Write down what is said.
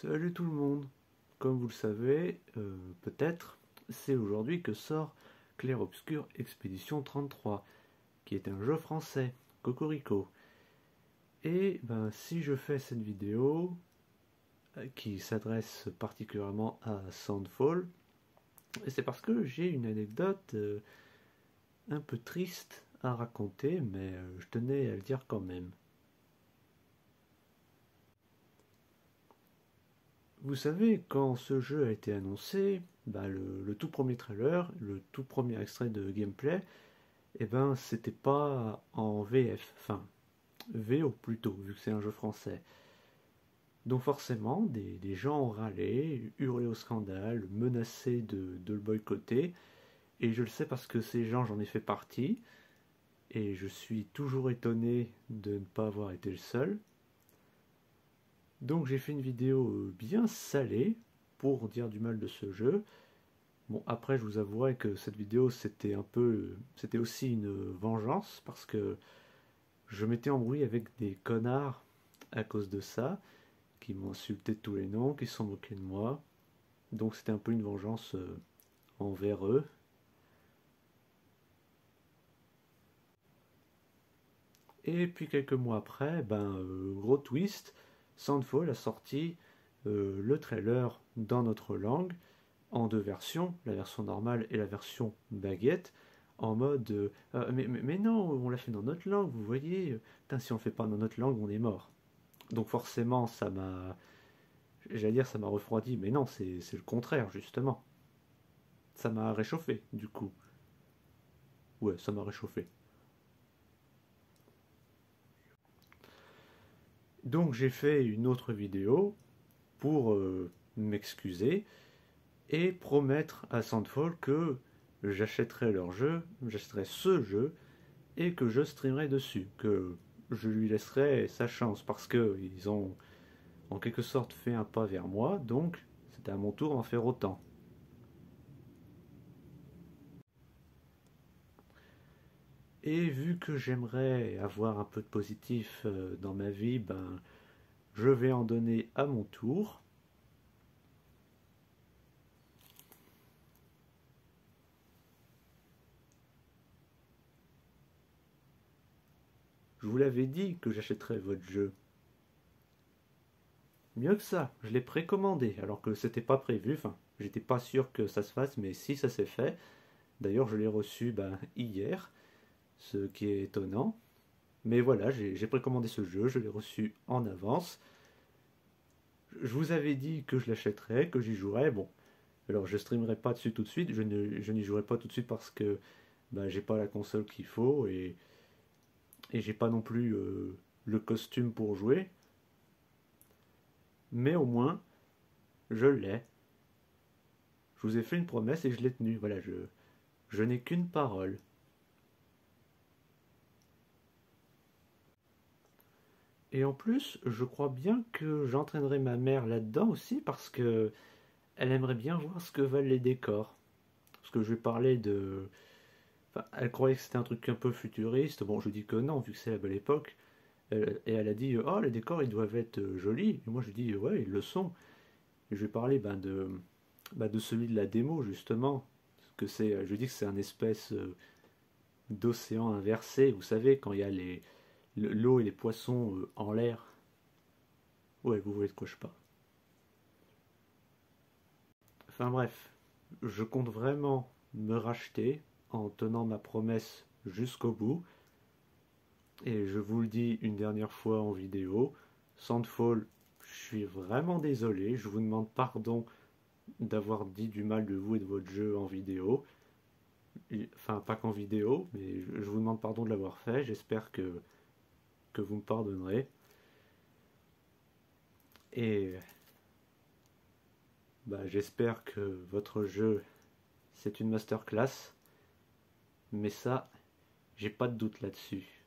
Salut tout le monde. Comme vous le savez, peut-être, c'est aujourd'hui que sort Clair Obscur Expédition 33, qui est un jeu français, Cocorico. Et ben, si je fais cette vidéo, qui s'adresse particulièrement à Sandfall, c'est parce que j'ai une anecdote un peu triste à raconter, mais je tenais à le dire quand même. Vous savez, quand ce jeu a été annoncé, bah, le tout premier trailer, le tout premier extrait de gameplay, eh ben c'était pas en VF, enfin VO plutôt, vu que c'est un jeu français. Donc forcément, des gens ont râlé, hurlé au scandale, menacé de le boycotter, et je le sais parce que ces gens, j'en ai fait partie, et je suis toujours étonné de ne pas avoir été le seul. Donc j'ai fait une vidéo bien salée pour dire du mal de ce jeu. Bon, après, je vous avouerai que cette vidéo, c'était aussi une vengeance parce que je m'étais embrouillé avec des connards à cause de ça, qui m'ont insulté de tous les noms, qui se sont moqués de moi. Donc c'était un peu une vengeance envers eux. Et puis quelques mois après, ben, gros twist, Sandfall a sorti le trailer dans notre langue, en deux versions, la version normale et la version baguette, en mode mais non, on l'a fait dans notre langue, vous voyez, putain, si on le fait pas dans notre langue, on est mort. Donc forcément, j'allais dire, ça m'a refroidi, mais non, c'est le contraire, justement. Ça m'a réchauffé, du coup. Ouais, ça m'a réchauffé. Donc j'ai fait une autre vidéo pour m'excuser et promettre à Sandfall que j'achèterai leur jeu, j'achèterai ce jeu et que je streamerai dessus, que je lui laisserai sa chance parce que ils ont en quelque sorte fait un pas vers moi, donc c'était à mon tour d'en faire autant. Et vu que j'aimerais avoir un peu de positif dans ma vie, ben je vais en donner à mon tour. Je vous l'avais dit que j'achèterais votre jeu. Mieux que ça, je l'ai précommandé alors que c'était pas prévu, enfin j'étais pas sûr que ça se fasse, mais si ça s'est fait. D'ailleurs je l'ai reçu ben, hier, ce qui est étonnant. Mais voilà, j'ai précommandé ce jeu, je l'ai reçu en avance. Je vous avais dit que je l'achèterais, que j'y jouerais. Bon, alors je streamerai pas dessus tout de suite, je n'y jouerai pas tout de suite parce que bah, j'ai pas la console qu'il faut et j'ai pas non plus le costume pour jouer. Mais au moins, je l'ai. Je vous ai fait une promesse et je l'ai tenue. Voilà, je n'ai qu'une parole. Et en plus, je crois bien que j'entraînerai ma mère là-dedans aussi parce que elle aimerait bien voir ce que valent les décors. Parce que je lui parlais de. Enfin, elle croyait que c'était un truc un peu futuriste. Bon, je dis que non, vu que c'est la belle époque. Et elle a dit oh, les décors ils doivent être jolis. Et moi je dis ouais, ils le sont. Et je lui ai parlé de celui de la démo justement. Que c'est, je dis que c'est un espèce d'océan inversé. Vous savez, quand il y a l'eau et les poissons en l'air. Ouais, vous voyez de quoi je parle. Enfin bref, je compte vraiment me racheter en tenant ma promesse jusqu'au bout. Et je vous le dis une dernière fois en vidéo, Sandfall, je suis vraiment désolé, je vous demande pardon d'avoir dit du mal de vous et de votre jeu en vidéo. Enfin, pas qu'en vidéo, mais je vous demande pardon de l'avoir fait, j'espère que vous me pardonnerez. Et bah, j'espère que votre jeu, c'est une masterclass, mais ça, j'ai pas de doute là-dessus.